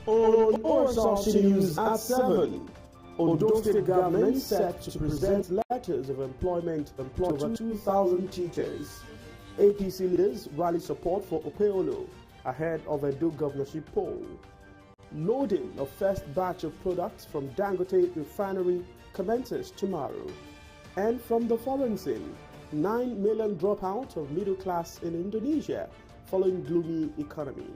On Osrc News at 7, Ondo State government set to present letters of employment to over 2,000 teachers. APC leaders rally support for Opeolo ahead of Edo governorship poll. Loading of first batch of products from Dangote refinery commences tomorrow. And from the foreign scene, 9 million dropout of middle class in Indonesia following gloomy economy.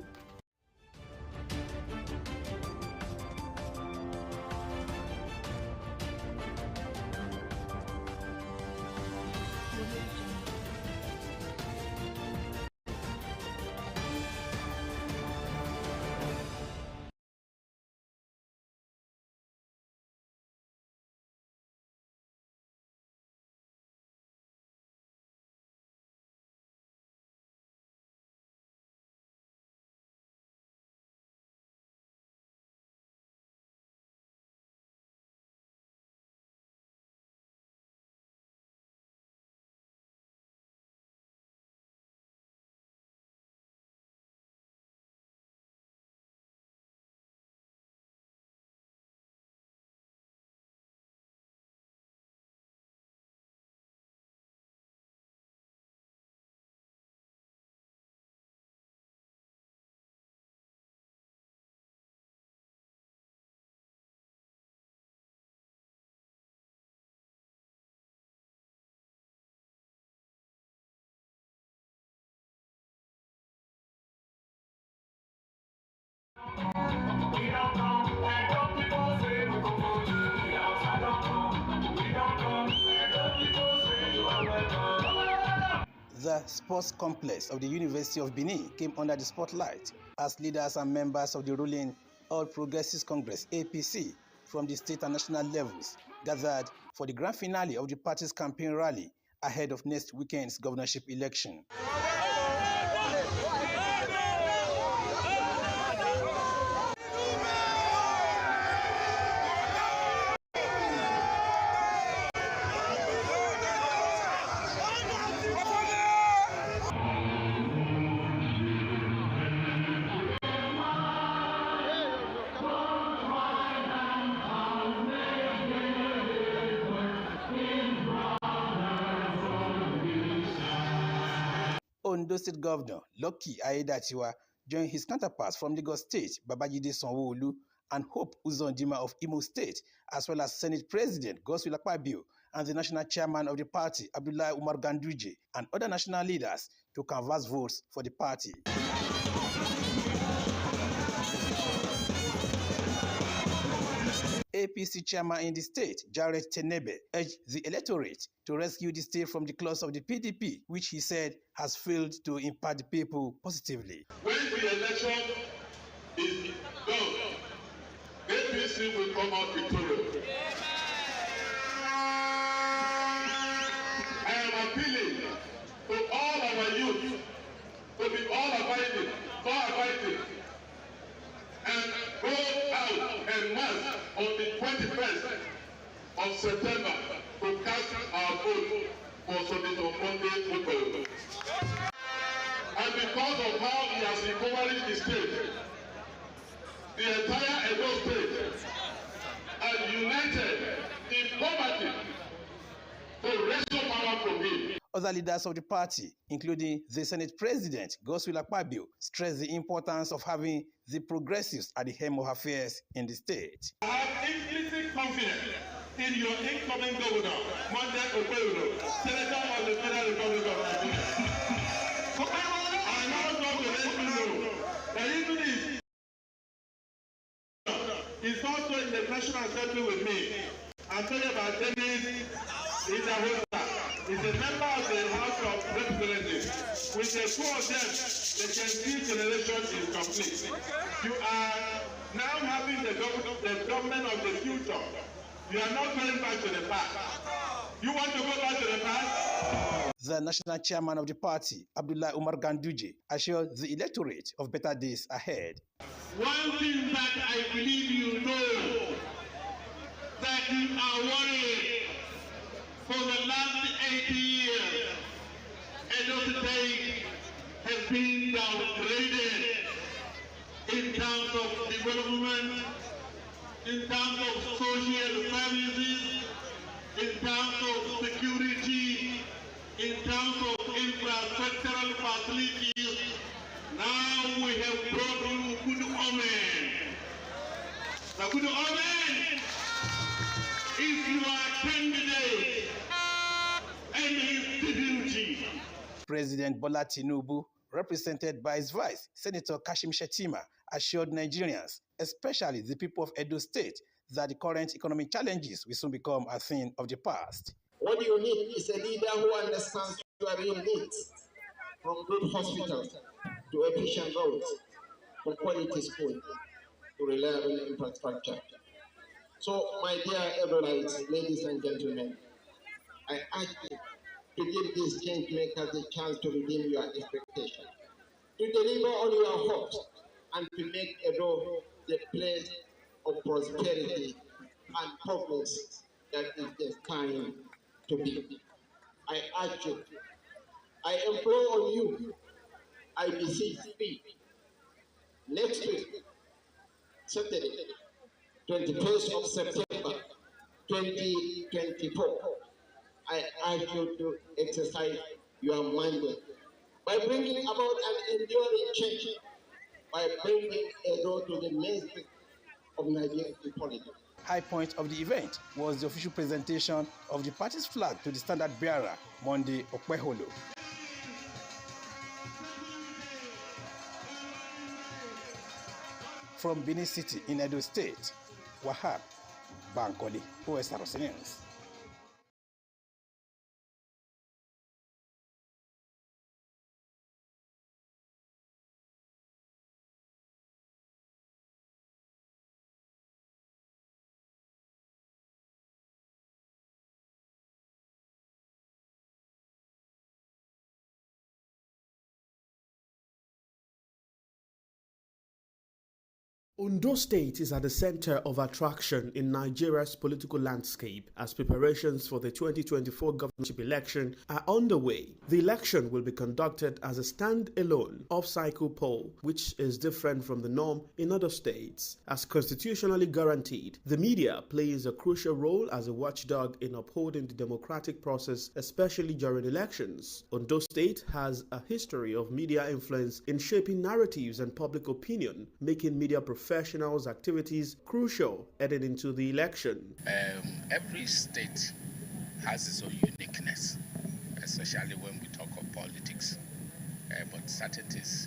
The sports complex of the University of Benin came under the spotlight as leaders and members of the ruling All Progressives Congress (APC) from the state and national levels gathered for the grand finale of the party's campaign rally ahead of next weekend's governorship election. Ondo State Governor Lucky Aiyedatiwa joined his counterparts from Lagos State, Babajide Sanwo-Olu, and Hope Uzodinma of Imo State, as well as Senate President Godswill Akpabio and the national chairman of the party, Abdullahi Umar Ganduje, and other national leaders to canvass votes for the party. APC chairman in the state, Jared Tenebe, urged the electorate to rescue the state from the claws of the PDP, which he said has failed to impact the people positively. When the election is done, APC will come out victorious. I am appealing to all our youth to be all-abiding, law-abiding, and go out en masse on the 21st of September to cast our vote for Senator Monday Okoye. And because of how he has impoverished the state, the entire Edo state are united in poverty to wrestle power from him. Other leaders of the party, including the Senate President Godswill Akpabio, stressed the importance of having the progressives at the helm of affairs in the state. I have implicit confidence in your incoming governor, Monday Okoye, Senator of the Federal Republic of Nigeria. I now want to let you know that even if he's also in the National Assembly with me, I'm talking about Dennis Idahosa. He's a member of the House of Representatives. With the two of them, the Gen Z generation is complete. You are now having the government of the future. You are not going back to the past. You want to go back to the past? The national chairman of the party, Abdullahi Umar Ganduje, assured the electorate of better days ahead. One thing that I believe you know, that you are worried for the last 80 years, Edo State has been downgraded in terms of development, in terms of social services, in terms of security, in terms of infrastructural facilities. Now we have brought you good omen. The good omen is your candidate and his deputy. President Bola Tinubu, represented by his vice, Senator Kashim Shettima, assured Nigerians, especially the people of Edo State, that the current economic challenges will soon become a thing of the past. What you need is a leader who understands your real needs, from good hospitals to efficient roads, to quality schools, to reliable infrastructure. So, my dear Ebonites, ladies and gentlemen, I ask you to give these change makers a chance to redeem your expectations, to deliver on your hopes, and to make Edo the place of prosperity and progress that is destined to be. I ask you, I implore on you, I beseech you, next week, Saturday, 21st of September, 2024, I ask you to exercise your mandate by bringing about an enduring change, by bringing Edo to the mainstream of Nigerian politics. High point of the event was the official presentation of the party's flag to the standard bearer, Monday Okpeholo. From Benin City in Edo State, Wahab Bankole, Osrc News. Ondo State is at the center of attraction in Nigeria's political landscape as preparations for the 2024 governorship election are underway. The election will be conducted as a stand-alone, off-cycle poll, which is different from the norm in other states. As constitutionally guaranteed, the media plays a crucial role as a watchdog in upholding the democratic process, especially during elections. Ondo State has a history of media influence in shaping narratives and public opinion, making media professionals' activities crucial heading into the election. Every state has its own uniqueness, especially when we talk of politics. But certain things,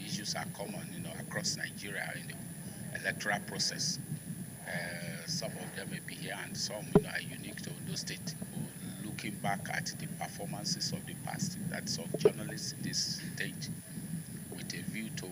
issues are common, across Nigeria in the electoral process. Some of them may be here, and some, are unique to Ondo State. Looking back at the performances of the past, that's of journalists in this state, with a view to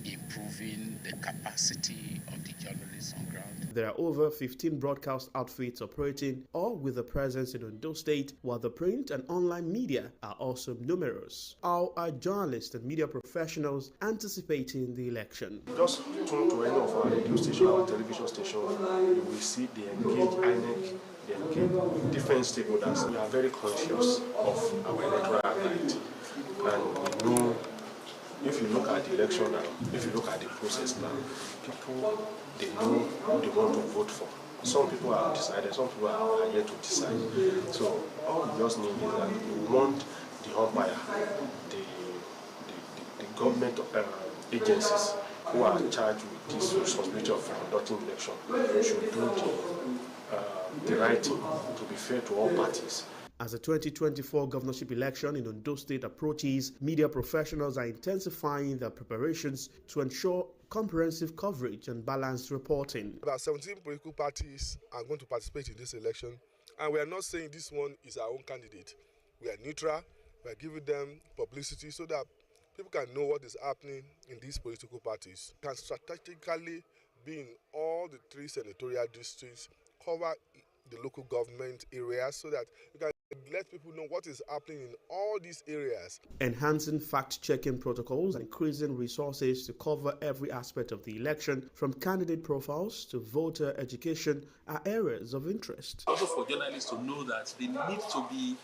improving the capacity of the journalists on ground. There are over 15 broadcast outfits operating, all with a presence in Ondo State, while the print and online media are also numerous. How are journalists and media professionals anticipating the election? Just tune to any of our radio station, our television station, you will see they engage INEC, they engage different stakeholders. We are very conscious of our electoral right, and we know. If you look at the election now, if you look at the process now, people, they know who they want to vote for. Some people have decided, some people are yet to decide. So all we just need is that we want the umpire, the government agencies who are charged with this responsibility of conducting election should do the right thing to be fair to all parties. As the 2024 governorship election in Ondo State approaches, media professionals are intensifying their preparations to ensure comprehensive coverage and balanced reporting. About 17 political parties are going to participate in this election, and we are not saying this one is our own candidate. We are neutral. We are giving them publicity so that people can know what is happening in these political parties. Can strategically be in all the 3 senatorial districts, cover the local government areas so that you can let people know what is happening in all these areas. Enhancing fact-checking protocols and increasing resources to cover every aspect of the election, from candidate profiles to voter education, are areas of interest. Also for journalists to know that they need to be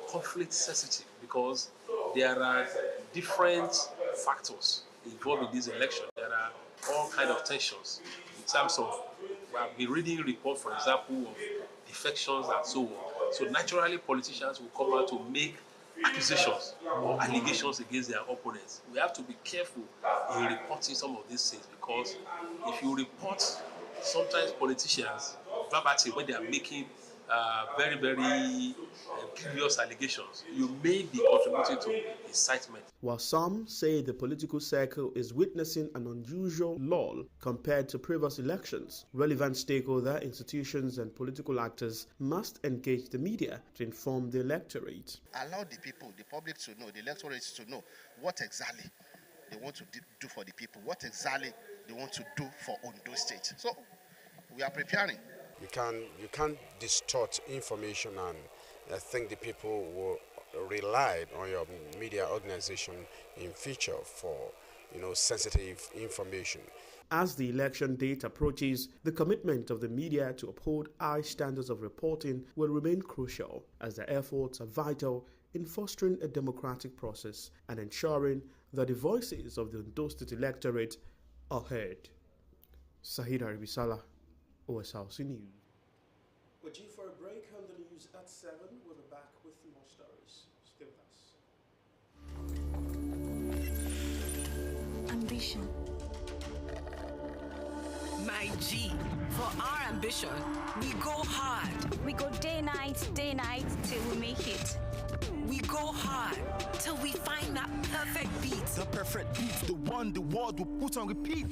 conflict sensitive, because there are different factors involved in this election. There are all kinds of tensions in terms of, we have been reading reports, for example, of defections and so on. So naturally, politicians will come out to make accusations or allegations against their opponents. We have to be careful in reporting some of these things, because if you report sometimes politicians verbatim when they are making very, very grievous allegations, you may be contributing to incitement. While some say the political circle is witnessing an unusual lull compared to previous elections, relevant stakeholder institutions and political actors must engage the media to inform the electorate. Allow the people, the public to know, the electorate to know what exactly they want to do for the people, what exactly they want to do for Ondo State. So we are preparing. You can't distort information, and I think the people will rely on your media organization in future for sensitive information. As the election date approaches, the commitment of the media to uphold high standards of reporting will remain crucial, as their efforts are vital in fostering a democratic process and ensuring that the voices of the Ondo State electorate are heard. Sahid Aribisala, Osrc News. We're due for a break on the news at 7. We'll be back with more stories. Stay with us. Ambition. My G, for our ambition, we go hard. We go day night till we make it. We go hard till we find that perfect beat. The perfect beat, the one the world will put on repeat.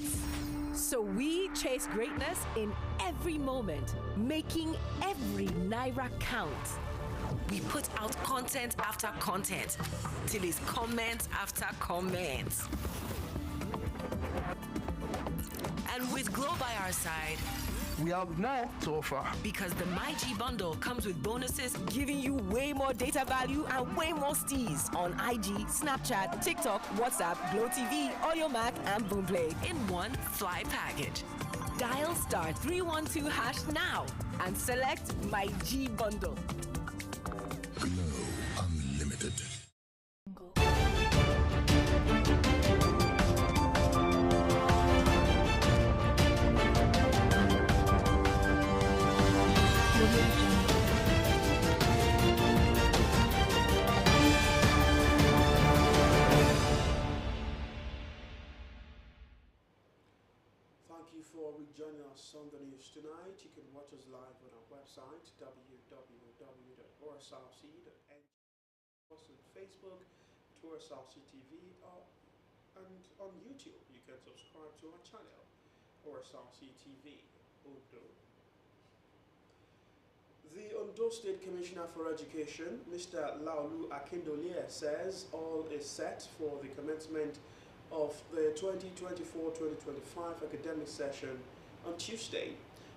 So we chase greatness in every moment, making every naira count. We put out content after content, till it's comment after comment. And with Glow by our side, we have more to offer. Because the MyG bundle comes with bonuses, giving you way more data value and way more steez on IG, Snapchat, TikTok, WhatsApp, Glow TV, Audiomack, and Boomplay in one fly package. Dial *312# now and select MyG bundle. Glow Unlimited. Thank you for rejoining us on the news tonight. You can watch us live on our website, www.osrc.ng, also on Facebook, Osrc TV, and on YouTube. You can subscribe to our channel, Osrc TV, Ondo. The Ondo State Commissioner for Education, Mr. Laolu Akindolie, says all is set for the commencement of the 2024-2025 academic session on Tuesday.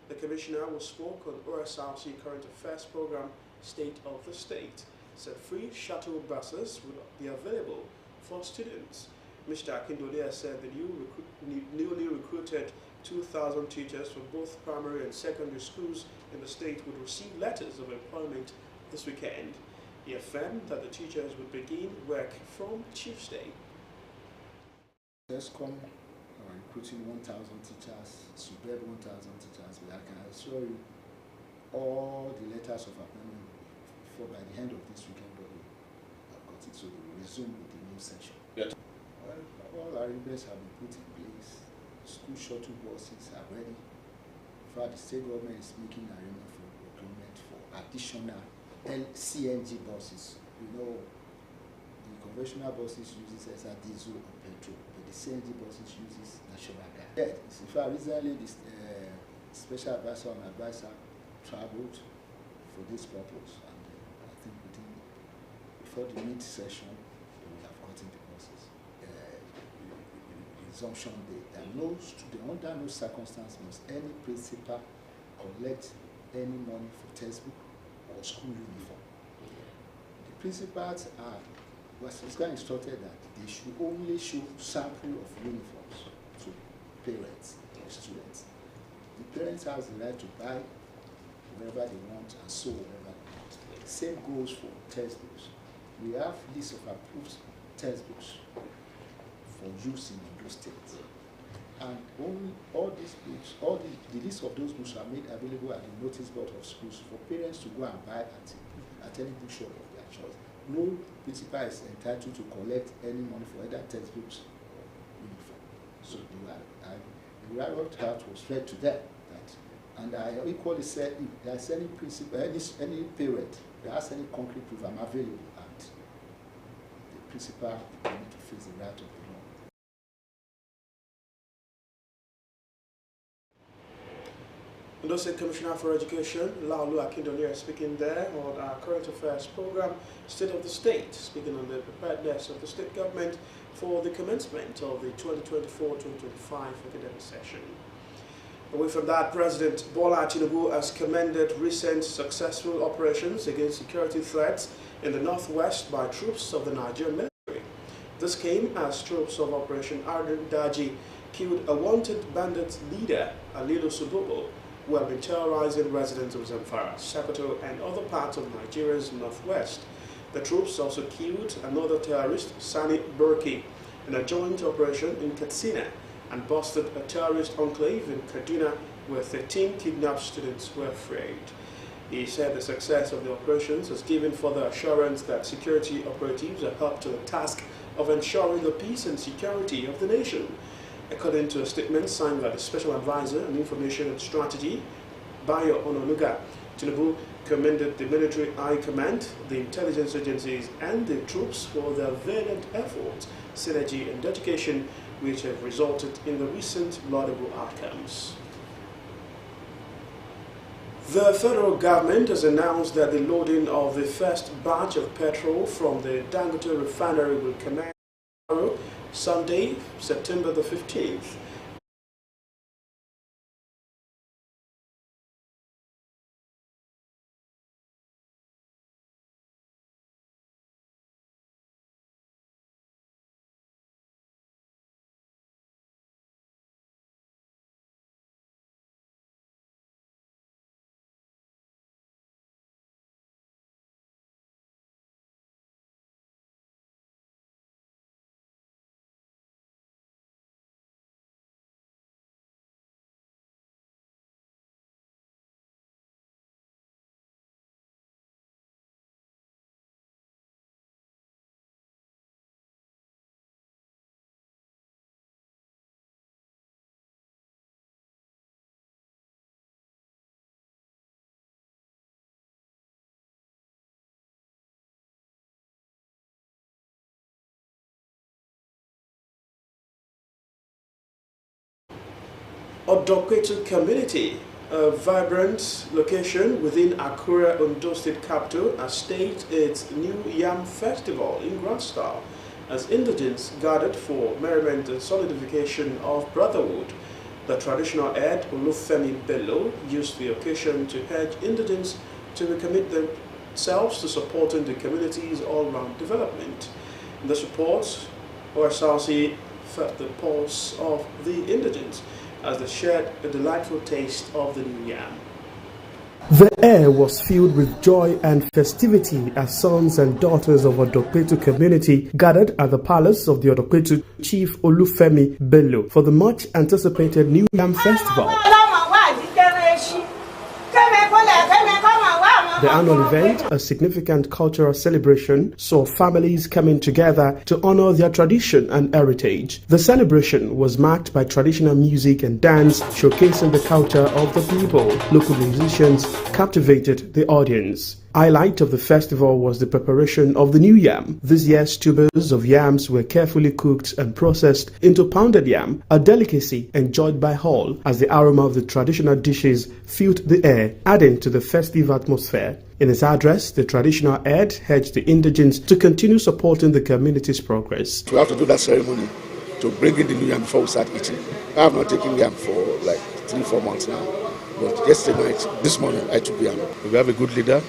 The Commissioner will spoke on Osrc Current Affairs Program State of the State, said free shuttle buses will be available for students. Mr. Akindolie said the newly recruited 2,000 teachers from both primary and secondary schools in the state would receive letters of employment this weekend. He affirmed that the teachers would begin work from Tuesday. ESCOM recruiting 1,000 teachers, superb 1,000 teachers, but I can assure you all the letters of appointment before by the end of this weekend I've got it, so they will resume with the new session. Yeah. Well, all arrangements have been put in place. School shuttle buses are ready. In fact, the state government is making arrangement for procurement for additional CNG buses. You know, the conventional buses uses either diesel or petrol, but the CNG buses uses natural gas. Yeah, in fact, recently this special advisor and advisor traveled for this purpose, and I think before the mid-session, they will have gotten the buses. Resumption date. That no student, under no circumstance, must any principal collect any money for textbook or school uniform. principals was instructed that they should only show sample of uniforms to parents or students. The parents have the right to buy wherever they want and sew wherever they want. The same goes for textbooks. We have lists of approved textbooks for use in Ondo State. And all these books, the list of those books are made available at the notice board of schools for parents to go and buy at any bookshop of their choice. No principal is entitled to collect any money for either textbooks or uniform. So the riot out was fed to them. And I equally said, if there's any principal, any parent that has any concrete proof, I'm available, and the principal will need to face the right of the law. Ondo State Commissioner for Education, Laulu Akindole, speaking there on our current affairs program, State of the State, speaking on the preparedness of the state government for the commencement of the 2024-2025 academic session. Away from that, President Bola Tinubu has commended recent successful operations against security threats in the northwest by troops of the Nigerian military. This came as troops of Operation Ardent Daji killed a wanted bandit leader, Alilu Subobo, who had been terrorizing residents of Zamfara, Sokoto, and other parts of Nigeria's northwest. The troops also killed another terrorist, Sani Burki, in a joint operation in Katsina, and busted a terrorist enclave in Kaduna where 13 kidnapped students were freed. He said the success of the operations has given further assurance that security operatives are up to the task of ensuring the peace and security of the nation. According to a statement signed by the Special Advisor on Information and Strategy, Bayo Ononuga, Tinubu commended the military high command, the intelligence agencies, and the troops for their valiant efforts, synergy, and dedication, which have resulted in the recent laudable outcomes. The federal government has announced that the loading of the first batch of petrol from the Dangote refinery will commence tomorrow, Sunday, September the 15th. Odokwetu community, a vibrant location within Akure, Ondo State capital, has staged its new Yam Festival in grand style as indigents gathered for merriment and solidification of brotherhood. The traditional head, Olufemi Bello, used the occasion to urge indigents to recommit themselves to supporting the community's all-round development. In this report, Osrc felt the pulse of the indigents as they shared a delightful taste of the new yam. The air was filled with joy and festivity as sons and daughters of Odokwetu community gathered at the palace of the Odokwetu Chief Olufemi Bello for the much anticipated New Yam Festival. The annual event, a significant cultural celebration, saw families coming together to honor their tradition and heritage. The celebration was marked by traditional music and dance, showcasing the culture of the people. Local musicians captivated the audience. Highlight of the festival was the preparation of the new yam. This year's tubers of yams were carefully cooked and processed into pounded yam, a delicacy enjoyed by all as the aroma of the traditional dishes filled the air, adding to the festive atmosphere. In his address, the traditional head urged the indigents to continue supporting the community's progress. We have to do that ceremony to bring in the new yam before we start eating. I have not taken yam for like 3-4 months now, but yesterday night, this morning, I took yam. We have a good leader.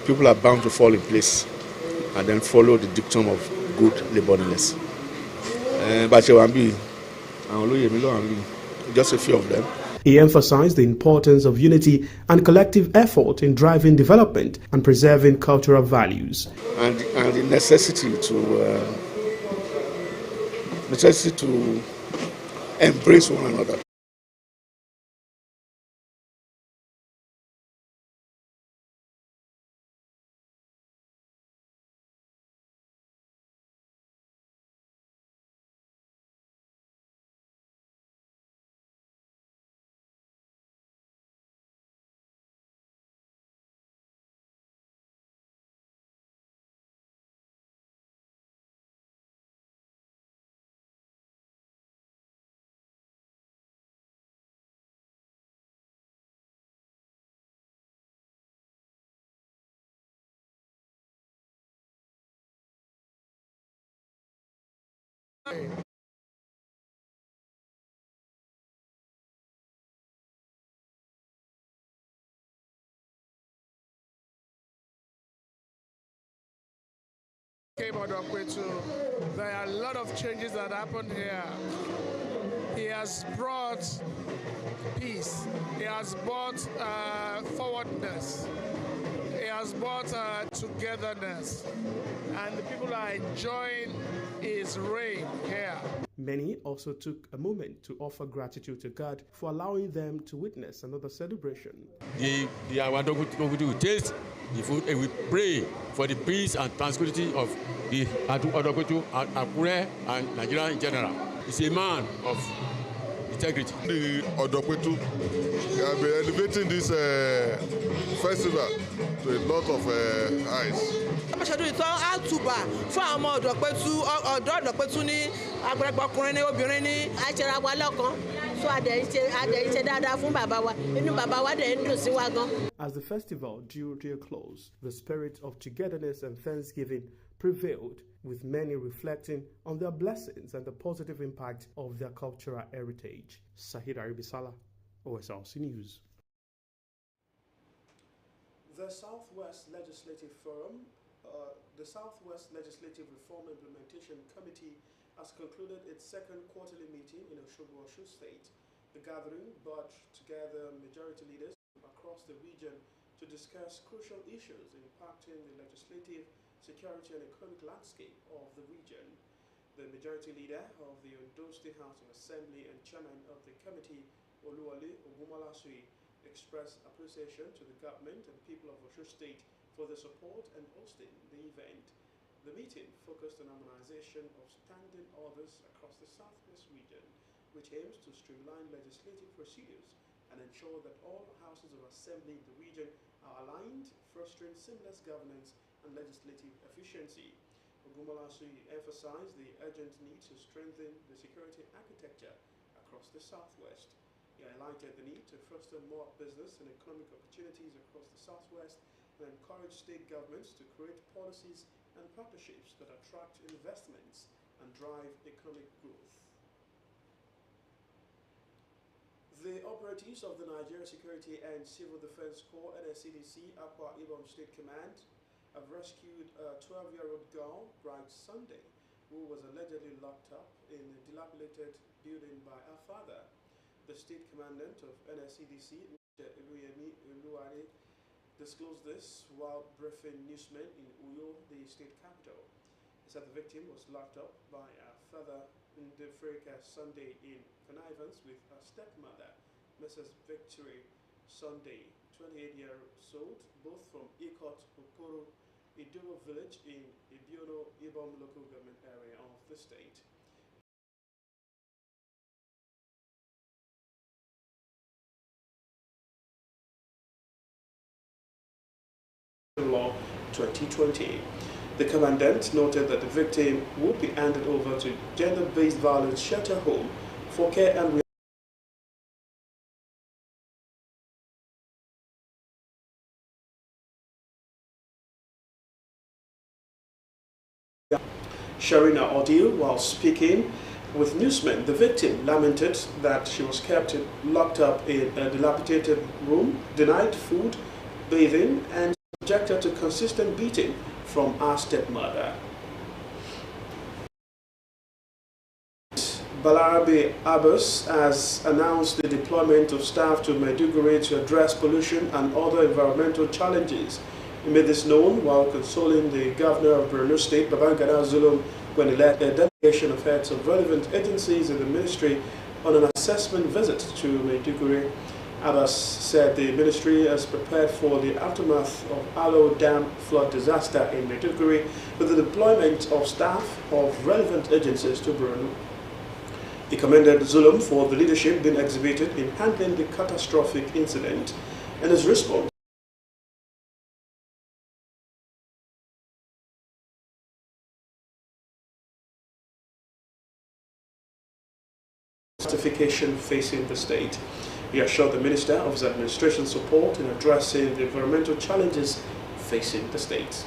People are bound to fall in place. and then follow the dictum of good labourliness. Just a few of them. He emphasized the importance of unity and collective effort in driving development and preserving cultural values. And the necessity to embrace one another. There are a lot of changes that happened here. He has brought peace. He has brought forwardness. He has brought togetherness. And the people are enjoying his reign here. Many also took a moment to offer gratitude to God for allowing them to witness another celebration. We taste the food and we pray for the peace and tranquility of the Odokwetu and Akure and Nigeria in general. He's a man of integrity. The Odokwetu have been elevating this festival to a lot of heights. Aṣọ́dún ìtàn àtùbà fún àwọn ọmọ ọ̀dọ́ Ọ̀dọ̀pẹ̀tù ní àgbàlagbà ọkùnrin ní obìnrin ní àṣẹra wa lọ́kàn so àdẹ̀yìnṣe dáadáa fún bàbá wa inú bàbá wa dẹ̀ ń dùn sí wa gan. As the festival drew to a close, the spirit of togetherness and thanksgiving prevailed, with many reflecting on their blessings and the positive impact of their cultural heritage. Sahid Aribisala, Osrc News. The Southwest Legislative Forum, the Southwest Legislative Reform Implementation Committee has concluded its second quarterly meeting in Osogbo State. The gathering brought together majority leaders across the region to discuss crucial issues impacting the legislative, security and economic landscape of the region. The majority leader of the Ondo State House of Assembly and chairman of the committee, Oluwole Ogunmolasui, expressed appreciation to the government and people of Osho State for the support and hosting the event. The meeting focused on harmonization of standing orders across the Southwest region, which aims to streamline legislative procedures and ensure that all houses of assembly in the region are aligned, fostering seamless governance and legislative efficiency. Ogunmolasui emphasized the urgent need to strengthen the security architecture across the Southwest. He highlighted the need to foster more business and economic opportunities across the Southwest and encourage state governments to create policies and partnerships that attract investments and drive economic growth. The operatives of the Nigeria Security and Civil Defense Corps NSCDC Akwa Ibom State Command have rescued a 12-year-old girl, Bright Sunday, who was allegedly locked up in a dilapidated building by her father. The state commandant of NSCDC, disclosed this while briefing newsmen in Uyo, the state capital. He said the victim was locked up by her father in the Frika Sunday in connivance with her stepmother, Mrs. Victory Sunday, 28-year-old, both from Ikot Okoro, Iduro village in Ibiono Ibom local government area of the state. Law 2020. The commandant noted that the victim would be handed over to gender-based violence shelter home for care and sharing her ordeal while speaking with newsmen. The victim lamented that she was kept locked up in a dilapidated room, denied food, bathing, and subjected to consistent beating from her stepmother. Balarabe Abbas has announced the deployment of staff to Maiduguri to address pollution and other environmental challenges. He made this known while consoling the governor of Borno State, Babangida Zulum, when he led a delegation of heads of relevant agencies in the ministry on an assessment visit to Maiduguri. Abbas said the ministry is prepared for the aftermath of Alo Dam flood disaster in Maiduguri with the deployment of staff of relevant agencies to Borno. He commended Zulum for the leadership being exhibited in handling the catastrophic incident and his response certification facing the state. He assured the minister of his administration's support in addressing the environmental challenges facing the state.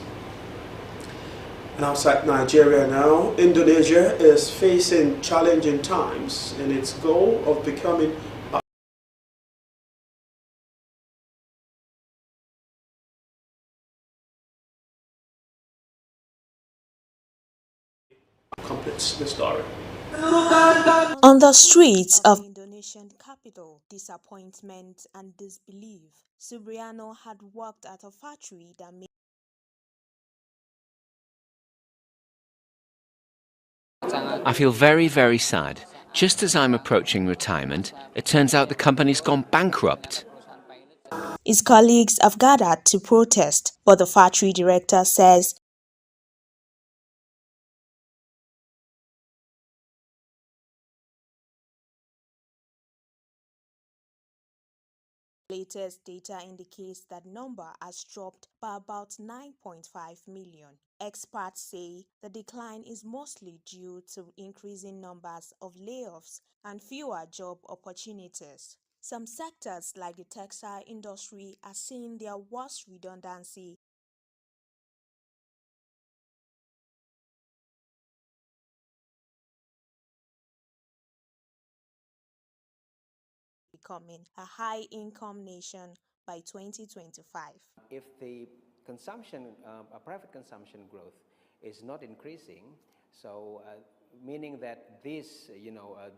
And outside Nigeria now, Indonesia is facing challenging times in its goal of becoming a completes the story. On the streets of Indonesian capital, disappointment and disbelief, Subriano had worked at a factory that made I feel very, very sad. Just as I'm approaching retirement, it turns out the company's gone bankrupt. his colleagues have gathered to protest, but the factory director says latest data indicates that number has dropped by about 9.5 million. Experts say the decline is mostly due to increasing numbers of layoffs and fewer job opportunities. Some sectors like the textile industry are seeing their worst redundancy. Becoming a high-income nation by 2025. If the consumption, private consumption growth is not increasing, so meaning that this,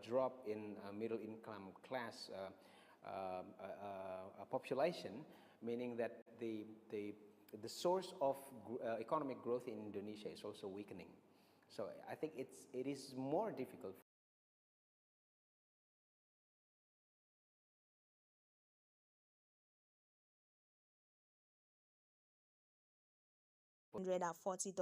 drop in middle income class population, meaning that the source of economic growth in Indonesia is also weakening. So I think it is more difficult. 140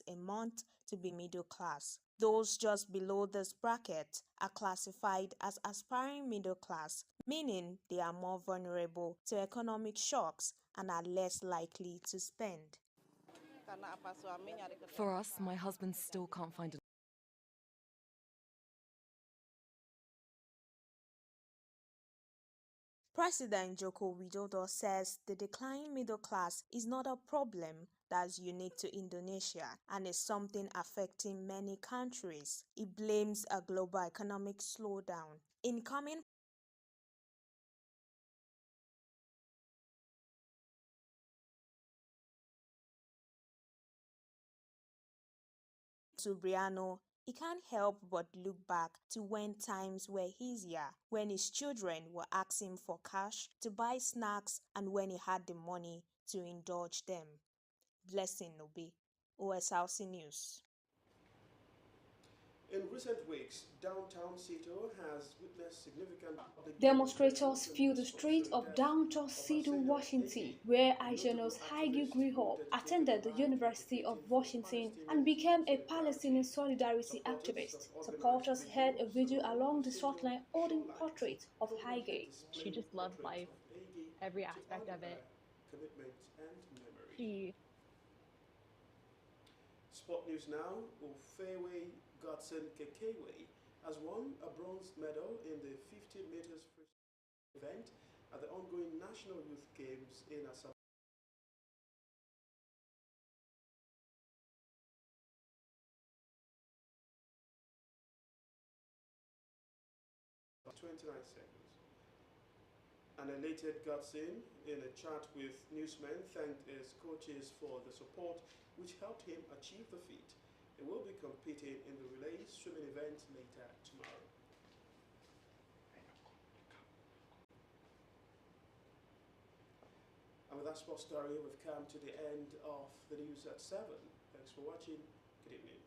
a month to be middle class. Those just below this bracket are classified as aspiring middle class, meaning they are more vulnerable to economic shocks and are less likely to spend. For us, my husband still can't find a President Joko Widodo says the declining middle class is not a problem that's unique to Indonesia and is something affecting many countries. He blames a global economic slowdown. Incoming Subriano, he can't help but look back to when times were easier, when his children were asking for cash to buy snacks and when he had the money to indulge them. Blessing Nobe, Osrc News. In recent weeks, downtown Sito has witnessed significant demonstrators filled the streets of downtown Seattle, Washington, where Aishanos Haigi grew up, attended the University of Washington, and became a Palestinian solidarity activist. Supporters held a vigil along the short line holding portraits of Haigi. She just loved life, every aspect of it. She Sport news now, Ofewe Godson Kekewe has won a bronze medal in the 50 meters freestyle event at the ongoing National Youth Games in Asaba. 29 seconds. An elated Godson, in a chat with newsmen, thanked his coaches for the support which helped him achieve the feat. He will be competing in the relay swimming event later tomorrow. And with that sports story, we've come to the end of the news at 7. Thanks for watching. Good evening.